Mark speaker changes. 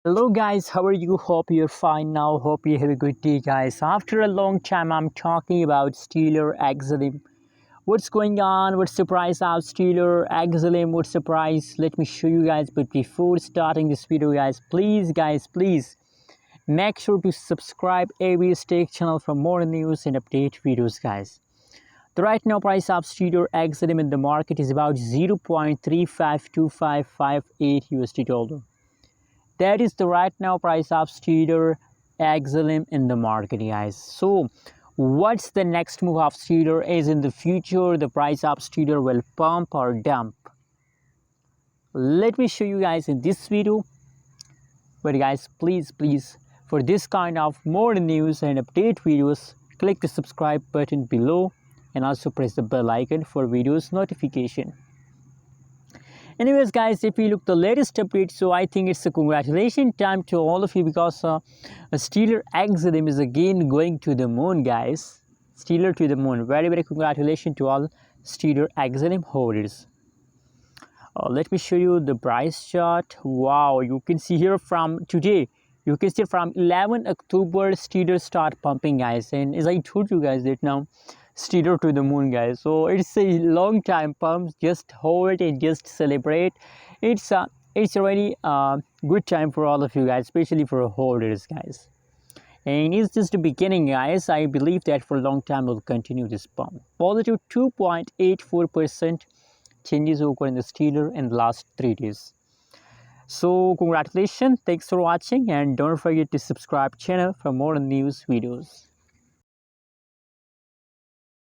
Speaker 1: Hello guys, how are you? Hope you're fine now. Hope you have a good day guys. After a long time I'm talking about Stellar XLM. What's going on? What's the price of Stellar XLM? What's the price? Let me show you guys. But before starting this video guys, please make sure to subscribe ABS Tech channel for more news and update videos guys. The right now price of Stellar XLM in the market is about 0.352558 USD dollar. That is the right now price of Stellar XLM in the market guys. So what's the next move of Stellar? Is in the future the price of Stellar will pump or dump? Let me show you guys in this video. But guys, please for this kind of more news and update videos, click the subscribe button below and also press the bell icon for videos notification. Anyways guys, if you look the latest update, so I think it's a congratulations time to all of you because Stellar XLM is again going to the moon guys. Stellar to the moon. Very congratulations to all Stellar XLM holders. Let me show you the price chart. Wow, you can see here from today, you can see from 11 October Stellar start pumping guys, and as I told you guys that now Stellar to the moon guys. So it's a long time pumps. Just hold and just celebrate. It's a really good time for all of you guys, especially for holders guys. And it's just the beginning guys. I believe that for a long time we'll continue this pump. Positive 2.84% changes occur in the Stellar in the last 3 days. So congratulations, thanks for watching, and don't forget to subscribe channel for more news videos.